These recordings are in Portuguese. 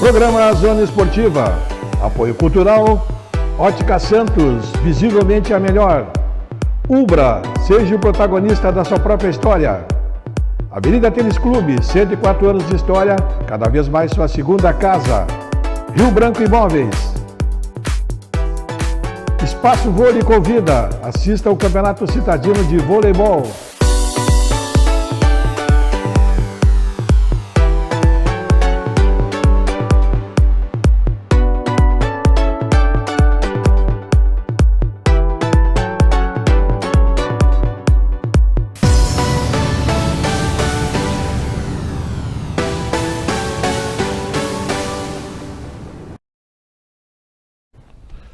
Programa Zona Esportiva. Apoio cultural. Ótica Santos, visivelmente a melhor. Ubra, seja o protagonista da sua própria história. Avenida Tênis Clube, 104 anos de história, cada vez mais sua segunda casa. Rio Branco Imóveis. Espaço Vôlei convida. Assista ao Campeonato Citadino de Voleibol.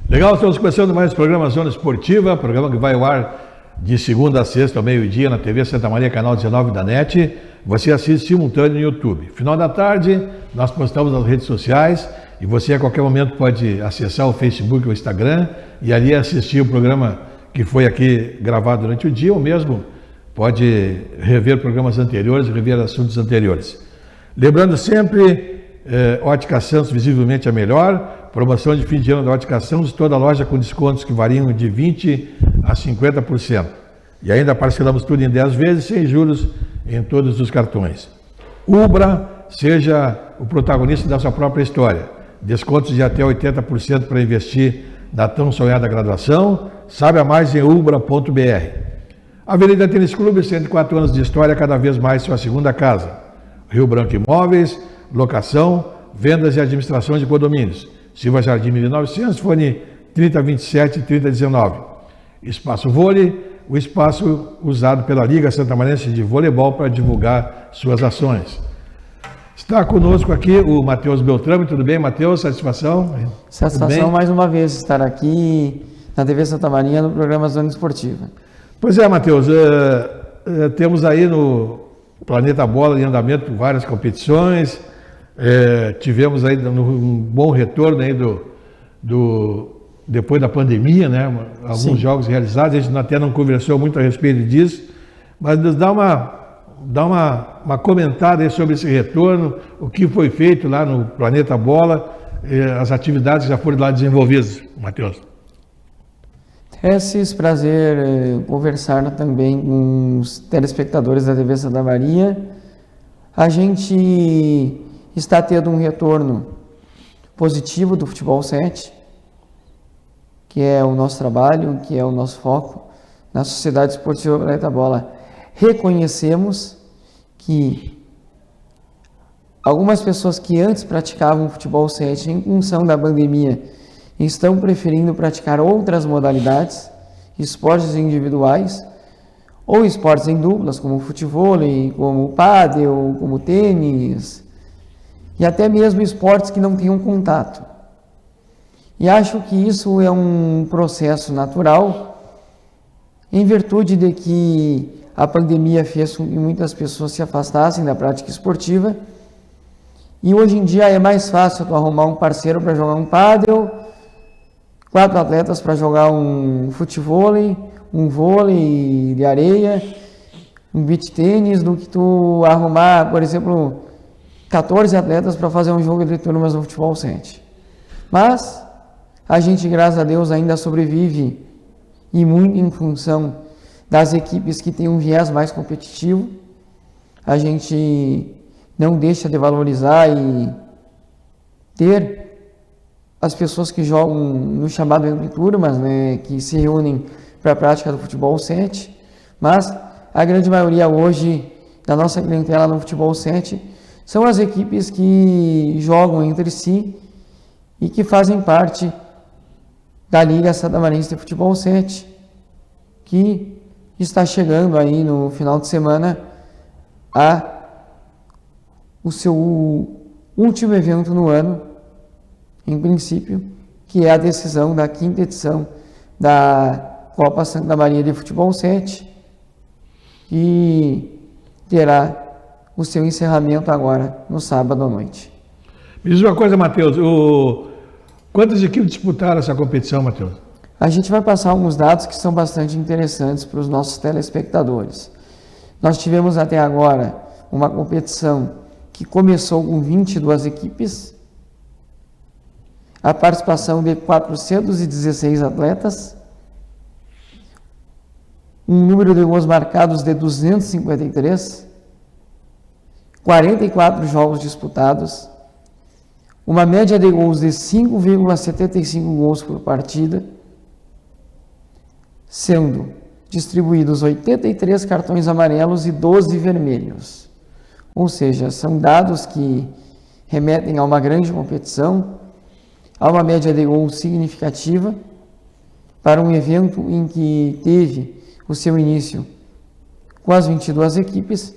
Legal, estamos começando mais o programa Zona Esportiva, programa que vai ao ar de segunda a sexta ao meio-dia na TV Santa Maria, canal 19 da NET. Você assiste simultâneo no YouTube. Final da tarde, nós postamos nas redes sociais e você a qualquer momento pode acessar o Facebook ou o Instagram e ali assistir o programa que foi aqui gravado durante o dia, ou mesmo pode rever programas anteriores, rever assuntos anteriores. Lembrando sempre, Ótica Santos, visivelmente a melhor. Promoção de fim de ano da Ótica Santos, toda loja com descontos que variam de 20% a 50%. E ainda parcelamos tudo em 10 vezes, sem juros em todos os cartões. Ubra, seja o protagonista da sua própria história. Descontos de até 80% para investir na tão sonhada graduação. Saiba mais em ubra.br. Avenida Tênis Clube, 104 anos de história, cada vez mais sua segunda casa. Rio Branco Imóveis, locação, vendas e administração de condomínios. Silva Jardim 1900, fone 3027-3019. Espaço Vôlei, o espaço usado pela Liga Santamarense de Voleibol para divulgar suas ações. Está conosco aqui o Matheus Beltrame. Tudo bem, Matheus? Satisfação? Satisfação mais uma vez estar aqui na TV Santa Maria no programa Zona Esportiva. Pois é, Matheus, temos aí no Planeta Bola em andamento várias competições. Tivemos aí um bom retorno aí depois da pandemia, né? Alguns Sim. Jogos realizados, a gente até não conversou muito a respeito disso, mas nos dá uma comentada aí sobre esse retorno, o que foi feito lá no Planeta Bola, as atividades que já foram lá desenvolvidas, Matheus. Esse prazer conversar também com os telespectadores da TV Santa Maria. A gente está tendo um retorno positivo do Futebol 7, que é o nosso trabalho, que é o nosso foco na Sociedade Esportiva Planeta Bola. Reconhecemos que algumas pessoas que antes praticavam Futebol 7 em função da pandemia estão preferindo praticar outras modalidades, esportes individuais ou esportes em duplas, como o futevôlei, como o pádel, como o tênis, e até mesmo esportes que não tenham contato. E acho que isso é um processo natural, em virtude de que a pandemia fez com que muitas pessoas se afastassem da prática esportiva, e hoje em dia é mais fácil tu arrumar um parceiro para jogar um pádel, 4 atletas para jogar um futevôlei, um vôlei de areia, um beach tênis, do que tu arrumar, por exemplo, 14 atletas para fazer um jogo de turmas no Futebol 7. Mas a gente, graças a Deus, ainda sobrevive, e muito em função das equipes que têm um viés mais competitivo. A gente não deixa de valorizar e ter as pessoas que jogam no chamado entre turmas, né, que se reúnem para a prática do Futebol 7, mas a grande maioria hoje da nossa clientela no Futebol 7 são as equipes que jogam entre si e que fazem parte da Liga Santamarense de Futebol 7, que está chegando aí no final de semana o seu último evento no ano, em princípio, que é a decisão da 5ª edição da Copa Santa Maria de Futebol 7, e terá o seu encerramento agora no sábado à noite. Me diz uma coisa, Matheus, quantas equipes disputaram essa competição, Matheus? A gente vai passar alguns dados que são bastante interessantes para os nossos telespectadores. Nós tivemos até agora uma competição que começou com 22 equipes, a participação de 416 atletas, um número de gols marcados de 253, 44 jogos disputados, uma média de gols de 5,75 gols por partida, sendo distribuídos 83 cartões amarelos e 12 vermelhos. Ou seja, são dados que remetem a uma grande competição, a uma média de gols significativa para um evento em que teve o seu início com as 22 equipes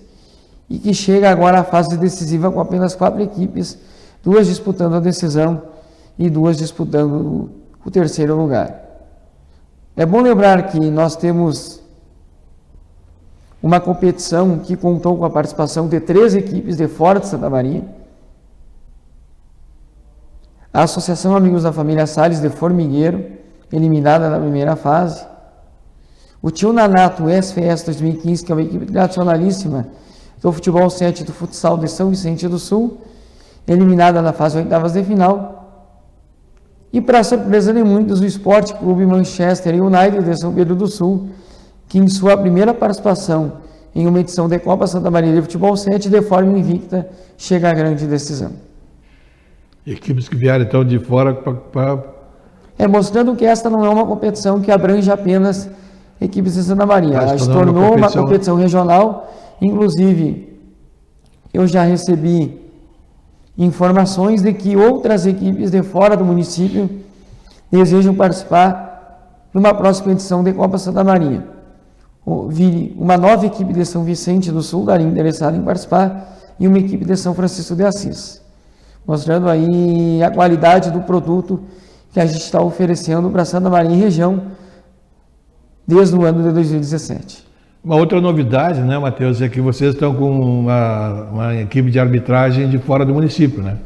e que chega agora à fase decisiva com apenas 4 equipes, 2 disputando a decisão e 2 disputando o terceiro lugar. É bom lembrar que nós temos uma competição que contou com a participação de 3 equipes de fora de Santa Maria. A Associação Amigos da Família Salles de Formigueiro, eliminada na primeira fase. O Tio Nanato SFS 2015, que é uma equipe tradicionalíssima do futebol 7 do futsal de São Vicente do Sul, eliminada na fase oitavas de final. E para surpresa de muitos, o Esporte Clube Manchester United de São Pedro do Sul, que em sua primeira participação em uma edição de Copa Santa Maria de Futebol 7, de forma invicta, chega à grande decisão. Equipes que vieram então de fora para... mostrando que esta não é uma competição que abrange apenas equipes de Santa Maria. Ela se tornou uma competição regional. Inclusive, eu já recebi informações de que outras equipes de fora do município desejam participar de uma próxima edição de Copa Santa Maria. Uma nova equipe de São Vicente do Sul estaria interessada em participar e uma equipe de São Francisco de Assis, mostrando aí a qualidade do produto que a gente está oferecendo para Santa Maria e região desde o ano de 2017. Uma outra novidade, né, Matheus, é que vocês estão com uma equipe de arbitragem de fora do município, né?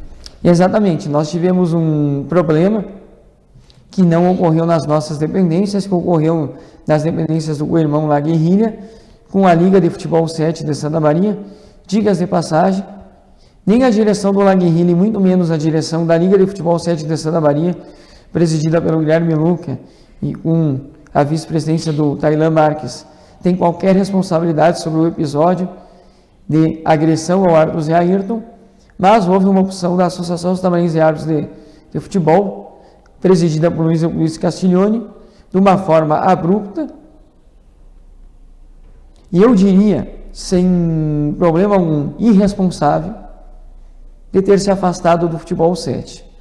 Exatamente. Nós tivemos um problema que não ocorreu nas nossas dependências, que ocorreu nas dependências do irmão La Guerrilha, com a Liga de Futebol 7 de Santa Maria. Diga-se de passagem, nem a direção do La Guerrilha, e muito menos a direção da Liga de Futebol 7 de Santa Maria, presidida pelo Guilherme Luca e com a vice-presidência do Tailan Marques, tem qualquer responsabilidade sobre o episódio de agressão ao árbitro Zé Ayrton, mas houve uma opção da Associação Santamarense de Árbitros de Futebol, presidida por Luiz Euclides Castiglione, de uma forma abrupta, e eu diria, sem problema algum, irresponsável, de ter se afastado do futebol 7.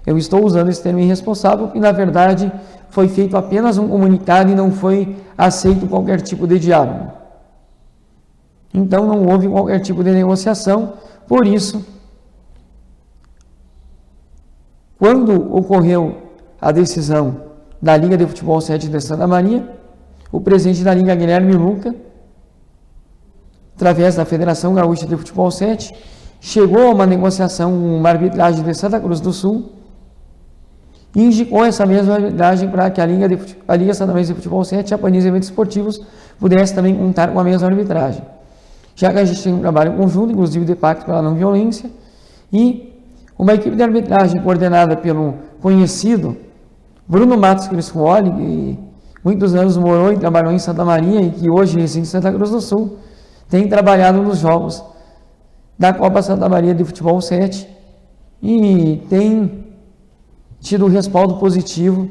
Eu estou usando esse termo irresponsável porque, na verdade, foi feito apenas um comunicado e não foi aceito qualquer tipo de diálogo. Então, não houve qualquer tipo de negociação. Por isso, quando ocorreu a decisão da Liga de Futebol 7 de Santa Maria, o presidente da Liga, Guilherme Luca, através da Federação Gaúcha de Futebol 7, chegou a uma negociação, uma arbitragem de Santa Cruz do Sul, e indicou essa mesma arbitragem para que a Liga Santamarense de Futebol 7 e a Panis Eventos Esportivos pudesse também contar com a mesma arbitragem. Já que a gente tem um trabalho conjunto, inclusive de pacto pela não violência, e uma equipe de arbitragem coordenada pelo conhecido Bruno Matos Criscuoli, que muitos anos morou e trabalhou em Santa Maria e que hoje reside em Santa Cruz do Sul, tem trabalhado nos jogos da Copa Santa Maria de Futebol 7 e tem tido respaldo positivo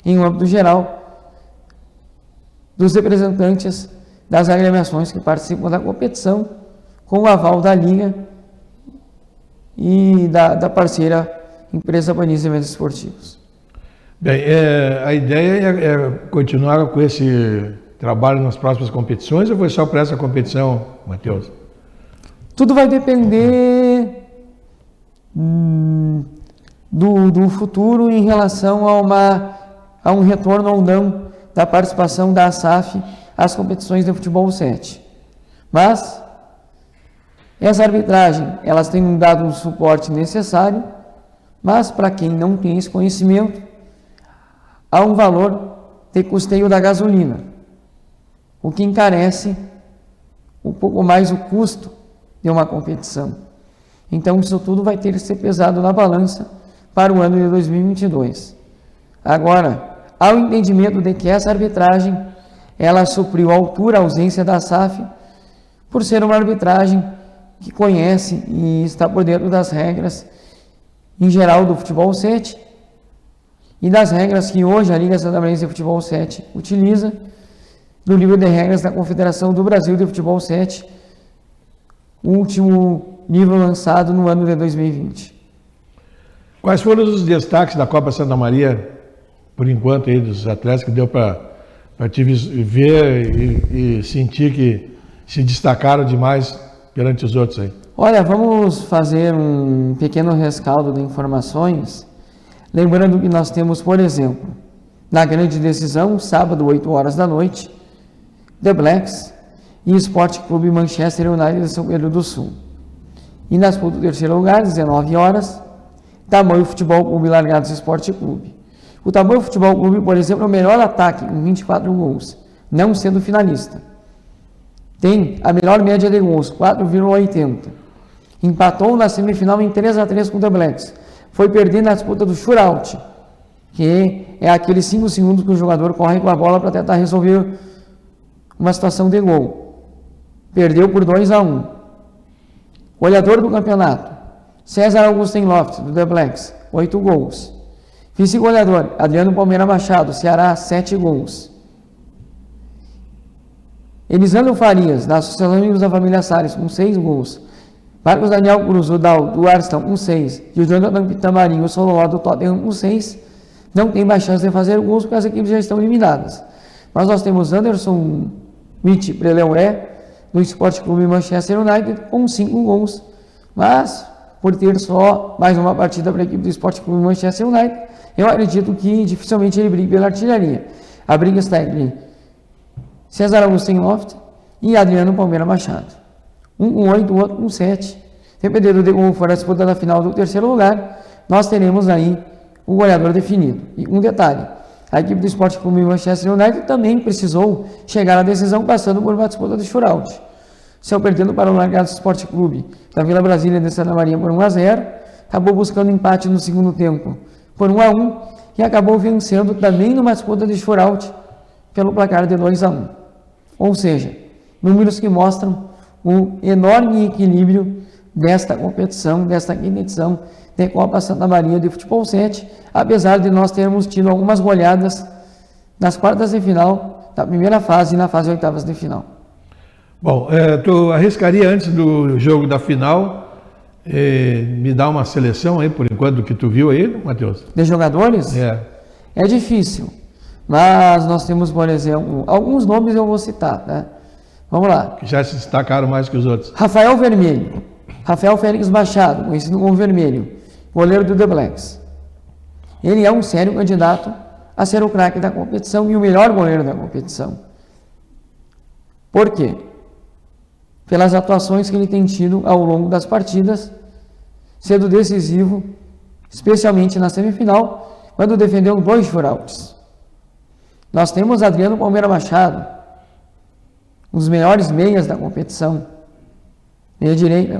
em âmbito geral dos representantes das agremiações que participam da competição, com o aval da Liga e da parceira empresa Panis Eventos Esportivos. Bem, a ideia é continuar com esse trabalho nas próximas competições ou foi só para essa competição, Matheus? Tudo vai depender do futuro em relação a um retorno ou não da participação da ASAF às competições de futebol 7. Mas essa arbitragem, elas têm dado um suporte necessário, mas para quem não tem esse conhecimento, há um valor de custeio da gasolina, o que encarece um pouco mais o custo de uma competição. Então isso tudo vai ter que ser pesado na balança para o ano de 2022. Agora, há o entendimento de que essa arbitragem, ela supriu a altura, a ausência da SAF, por ser uma arbitragem que conhece e está por dentro das regras, em geral, do futebol 7 e das regras que hoje a Liga Santamarense de Futebol 7 utiliza, do livro de regras da Confederação do Brasil de Futebol 7, o último livro lançado no ano de 2020. Quais foram os destaques da Copa Santa Maria, por enquanto, aí, dos atletas que deu para te ver e sentir que se destacaram demais perante os outros aí? Olha, vamos fazer um pequeno rescaldo de informações, lembrando que nós temos, por exemplo, na grande decisão, sábado, 8 horas da noite, The Blacks e Esporte Clube Manchester United de São Pedro do Sul. E na disputa do terceiro lugar, 19 horas, Tamoio Futebol Clube Largados Esporte Clube. O Tamoio Futebol Clube, por exemplo, é o melhor ataque, com 24 gols, não sendo finalista. Tem a melhor média de gols, 4,80. Empatou na semifinal em 3-3 com o The Blacks. Foi perder na disputa do shootout, que é aqueles 5 segundos que o jogador corre com a bola para tentar resolver uma situação de gol. Perdeu por 2-1. Goleador do campeonato, César Augustin Loftus, do The Blacks, 8 gols. Vice-goleador, Adriano Palmeira Machado, Ceará, 7 gols. Elisandro Farias, da Associação Amigos da Família Salles, com 6 gols. Marcos Daniel Cruz, do Arsenal, com 6. E o Jonathan Pitamarinho, o Sololó do Tottenham, com 6. Não tem mais chance de fazer gols porque as equipes já estão eliminadas. Mas nós temos Anderson Witt Preleué, do Esporte Clube Manchester United, com 5 gols. Mas, por ter só mais uma partida para a equipe do Esporte Clube Manchester United, eu acredito que dificilmente ele brigue pela artilharia. A briga está entre César Augustin Loftus e Adriano Palmeira Machado. Um com 8, o outro com 7. Dependendo de como for a disputa da final do terceiro lugar, nós teremos aí o goleador definido. E um detalhe, a equipe do Esporte Clube Manchester United também precisou chegar à decisão passando por uma disputa de shootout. Saiu perdendo para o Largados Esporte Clube da Vila Brasília de Santa Maria por 1-0, acabou buscando empate no segundo tempo por 1-1 e acabou vencendo também numa disputa de shootout pelo placar de 2-1. Ou seja, números que mostram o enorme equilíbrio desta competição, desta quinta edição de Copa Santa Maria de Futebol 7, apesar de nós termos tido algumas goleadas nas quartas de final da primeira fase e na fase oitavas de final. Bom, tu arriscaria antes do jogo da final, me dar uma seleção aí, por enquanto, do que tu viu aí, Matheus? De jogadores? É difícil, mas nós temos, por exemplo, alguns nomes eu vou citar, né? Vamos lá. Que já se destacaram mais que os outros. Rafael Vermelho. Rafael Félix Machado, conhecido como Vermelho, goleiro do The Blacks. Ele é um sério candidato a ser o craque da competição e o melhor goleiro da competição. Por quê? Pelas atuações que ele tem tido ao longo das partidas, sendo decisivo, especialmente na semifinal, quando defendeu 2 shootouts. Nós temos Adriano Palmeira Machado, um dos melhores meias da competição, meia direita,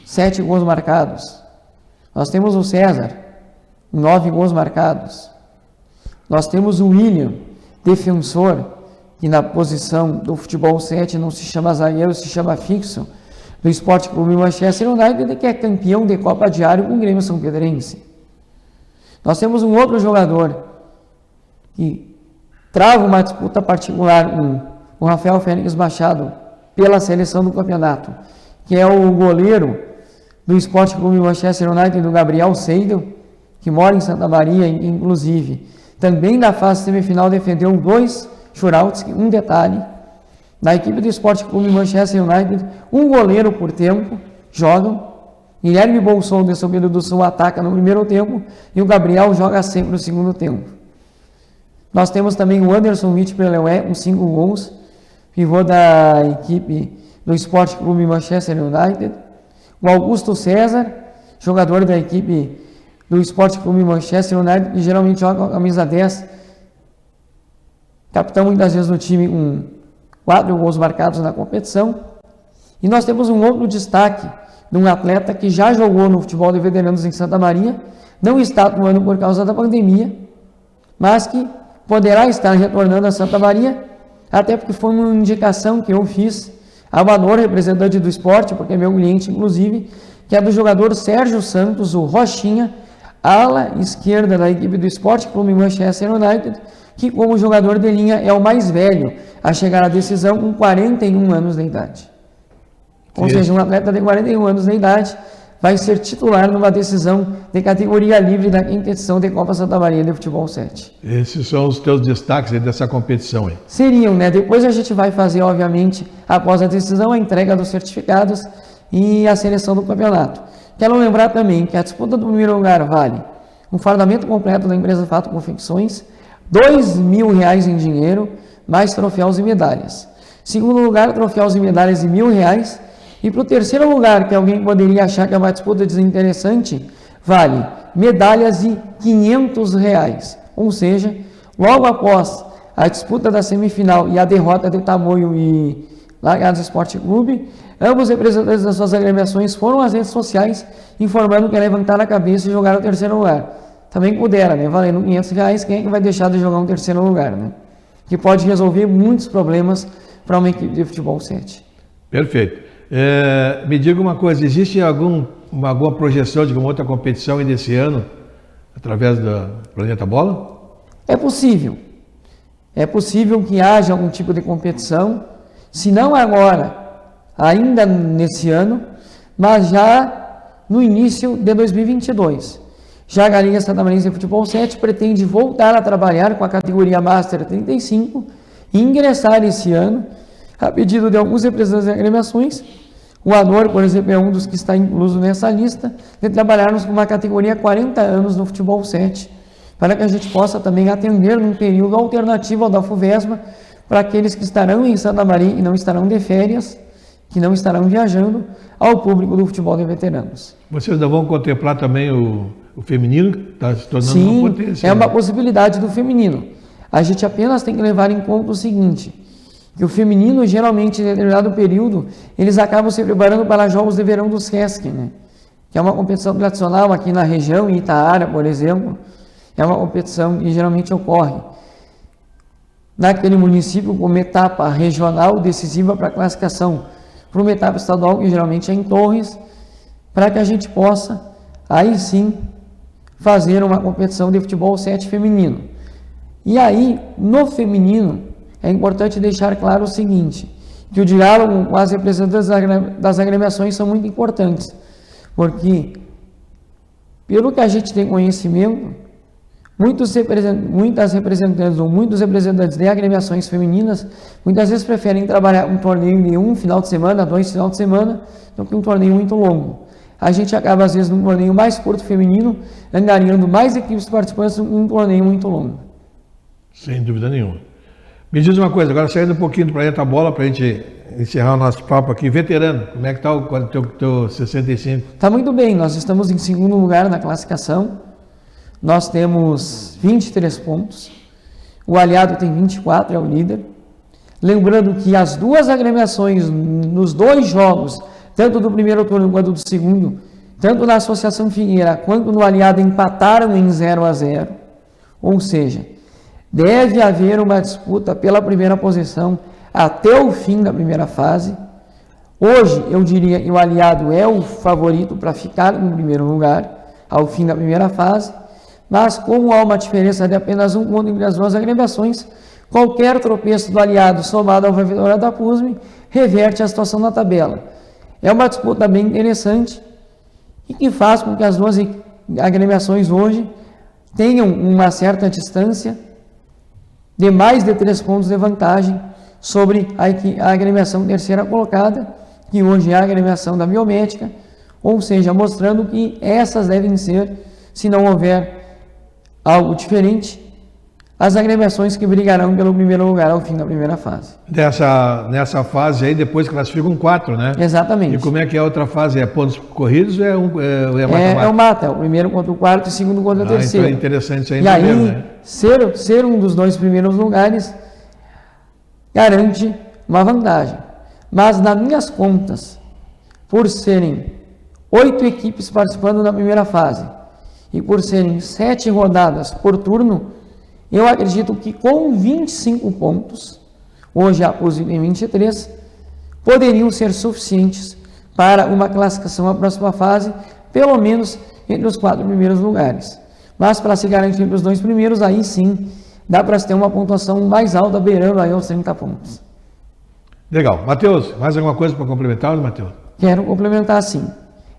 7 gols marcados. Nós temos o César, 9 gols marcados. Nós temos o William, defensor, que na posição do futebol 7 não se chama zagueiro, se chama fixo, do Esporte Clube Manchester United, que é campeão de Copa Diário com o Grêmio São Pedrense. Nós temos um outro jogador que trava uma disputa particular com o Rafael Félix Machado pela seleção do campeonato, que é o goleiro do Esporte Clube Manchester United, do Gabriel Seidel, que mora em Santa Maria, inclusive. Também na fase semifinal defendeu 2 shootouts, um detalhe, na equipe do Esporte Clube Manchester United, um goleiro por tempo, jogam, Guilherme Bolson de São Pedro do Sul ataca no primeiro tempo e o Gabriel joga sempre no segundo tempo. Nós temos também o Anderson Witt Preleué, com 5 gols, pivô da equipe do Esporte Clube Manchester United, o Augusto César, jogador da equipe do Esporte Clube Manchester United, que geralmente joga com a camisa 10, capitão muitas vezes do time com 4 gols marcados na competição. E nós temos um outro destaque de um atleta que já jogou no futebol de veteranos em Santa Maria, não está atuando por causa da pandemia, mas que poderá estar retornando a Santa Maria, até porque foi uma indicação que eu fiz a Manor, representante do esporte, porque é meu cliente inclusive, que é do jogador Sérgio Santos, o Rochinha, ala esquerda da equipe do Esporte Clube Manchester United, que como jogador de linha é o mais velho a chegar à decisão com 41 anos de idade. Ou seja, um atleta de 41 anos de idade vai ser titular numa decisão de categoria livre da quinta edição de Copa Santa Maria de Futebol 7. Esses são os teus destaques aí dessa competição aí. Seriam, né? Depois a gente vai fazer, obviamente, após a decisão, a entrega dos certificados e a seleção do campeonato. Quero lembrar também que a disputa do primeiro lugar vale um fardamento completo da empresa Fato Confecções, R$2.000 em dinheiro, mais troféus e medalhas. Segundo lugar, troféus e medalhas de R$1.000. E para o terceiro lugar, que alguém poderia achar que é uma disputa desinteressante, vale medalhas de R$500. Ou seja, logo após a disputa da semifinal e a derrota de Tamoio e Largados Esporte Clube, ambos representantes das suas agremiações foram às redes sociais informando que ia levantar a cabeça e jogar o terceiro lugar. Também pudera, né? Valendo R$500, quem é que vai deixar de jogar um terceiro lugar, né? Que pode resolver muitos problemas para uma equipe de futebol 7. Perfeito. Me diga uma coisa, existe alguma projeção de alguma outra competição ainda esse ano, através do Planeta Bola? É possível. É possível que haja algum tipo de competição, se não agora, ainda nesse ano, mas já no início de 2022. Já a Galinha Santamarense de Futebol 7 pretende voltar a trabalhar com a categoria Master 35 e ingressar esse ano, a pedido de alguns representantes de agremiações. O Anor, por exemplo, é um dos que está incluso nessa lista, de trabalharmos com uma categoria 40 anos no Futebol 7, para que a gente possa também atender num período alternativo ao da FUVESMA, para aqueles que estarão em Santa Maria e não estarão de férias, que não estarão viajando, ao público do futebol de veteranos. Vocês ainda vão contemplar também o feminino, que está se tornando uma potência. Sim, é uma possibilidade do feminino. A gente apenas tem que levar em conta o seguinte, que o feminino, geralmente, em determinado período, eles acabam se preparando para jogos de verão do SESC, né? Que é uma competição tradicional aqui na região, em Itaara, por exemplo. É uma competição que geralmente ocorre naquele município como etapa regional decisiva para a classificação, para uma etapa estadual, que geralmente é em Torres, para que a gente possa, aí sim, fazer uma competição de futebol 7 feminino. E aí, no feminino, é importante deixar claro o seguinte, que o diálogo com as representantes das agremiações são muito importantes, porque, pelo que a gente tem conhecimento, muitas representantes ou muitos representantes de agremiações femininas, muitas vezes preferem trabalhar um torneio de um final de semana, 2 finais de semana, do que um torneio muito longo. A gente acaba, às vezes, num torneio mais curto feminino, angariando mais equipes participantes em um torneio muito longo. Sem dúvida nenhuma. Me diz uma coisa, agora saindo um pouquinho do Planeta Bola, para a gente encerrar o nosso papo aqui. Veterano, como é que está o teu 65? Está muito bem, nós estamos em segundo lugar na classificação. Nós temos 23 pontos. O aliado tem 24, é o líder. Lembrando que as duas agremiações, nos 2 jogos, tanto do primeiro turno quanto do segundo, tanto na Associação Figueira quanto no aliado, empataram em 0-0. Ou seja, deve haver uma disputa pela primeira posição até o fim da primeira fase. Hoje, eu diria que o aliado é o favorito para ficar no primeiro lugar ao fim da primeira fase, mas como há uma diferença de apenas 1 ponto entre as duas agremiações, qualquer tropeço do aliado somado ao vitória da PUSME reverte a situação na tabela. É uma disputa bem interessante e que faz com que as duas agremiações hoje tenham uma certa distância de mais de 3 pontos de vantagem sobre a agremiação terceira colocada, que hoje é a agremiação da Biomédica, ou seja, mostrando que essas devem ser, se não houver algo diferente, as agremiações que brigarão pelo primeiro lugar ao fim da primeira fase. Nessa fase aí, depois classificam 4, né? Exatamente. E como é que é a outra fase? É pontos corridos ou é mata-mata? É o mata, o primeiro contra o quarto e o segundo contra o terceiro. Então é interessante isso aí. E aí, né? ser um dos 2 primeiros lugares garante uma vantagem. Mas nas minhas contas, por serem 8 equipes participando na primeira fase e por serem 7 rodadas por turno, eu acredito que com 25 pontos, hoje a PUSV tem 23, poderiam ser suficientes para uma classificação à próxima fase, pelo menos entre os 4 primeiros lugares. Mas para se garantir entre os 2 primeiros, aí sim, dá para se ter uma pontuação mais alta, beirando aí os 30 pontos. Legal. Matheus, mais alguma coisa para complementar, Matheus? Quero complementar sim.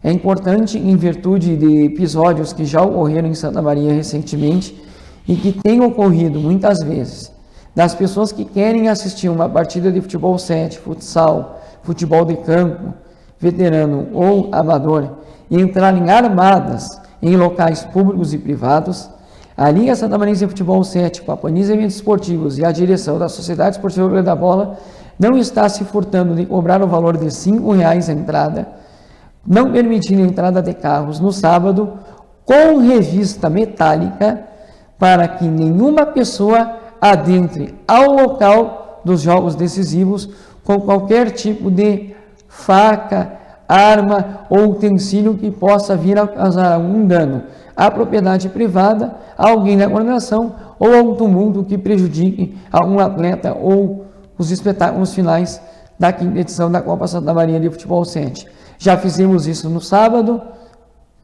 É importante, em virtude de episódios que já ocorreram em Santa Maria recentemente e que têm ocorrido muitas vezes, das pessoas que querem assistir uma partida de futebol 7, futsal, futebol de campo, veterano ou amador, e entrarem armadas em locais públicos e privados, a Liga Santamarense de Futebol 7, com a Paniza Eventos Esportivos e a direção da Sociedade Esportiva Rio da Bola, não está se furtando de cobrar o valor de R$ 5,00 a entrada, não permitindo a entrada de carros no sábado, com revista metálica, para que nenhuma pessoa adentre ao local dos jogos decisivos com qualquer tipo de faca, arma ou utensílio que possa vir a causar algum dano à propriedade privada, a alguém da coordenação ou a um tumulto que prejudique algum atleta ou os espetáculos finais da 5ª edição da Copa Santa Maria de Futebol 7. Já fizemos isso no sábado,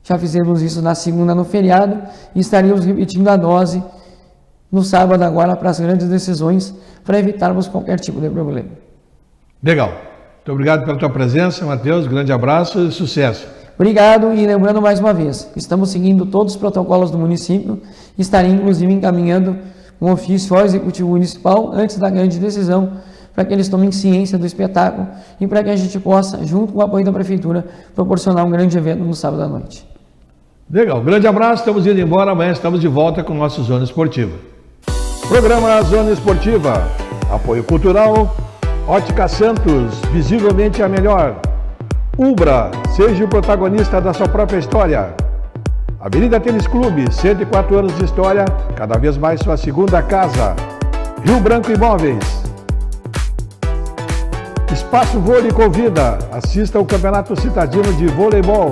já fizemos isso na segunda no feriado e estaríamos repetindo a dose no sábado agora para as grandes decisões, para evitarmos qualquer tipo de problema. Legal. Muito obrigado pela tua presença, Matheus. Grande abraço e sucesso. Obrigado e lembrando mais uma vez, estamos seguindo todos os protocolos do município, estarei inclusive encaminhando um ofício ao Executivo Municipal antes da grande decisão, para que eles tomem ciência do espetáculo e para que a gente possa, junto com o apoio da Prefeitura, proporcionar um grande evento no sábado à noite. Legal, grande abraço, estamos indo embora, amanhã estamos de volta com o nosso Zona Esportiva. Programa Zona Esportiva, apoio cultural, Ótica Santos, visivelmente a melhor. Ubra, seja o protagonista da sua própria história. Avenida Tênis Clube, 104 anos de história, cada vez mais sua segunda casa. Rio Branco Imóveis. Espaço Vôlei convida, assista ao Campeonato Citadino de Voleibol.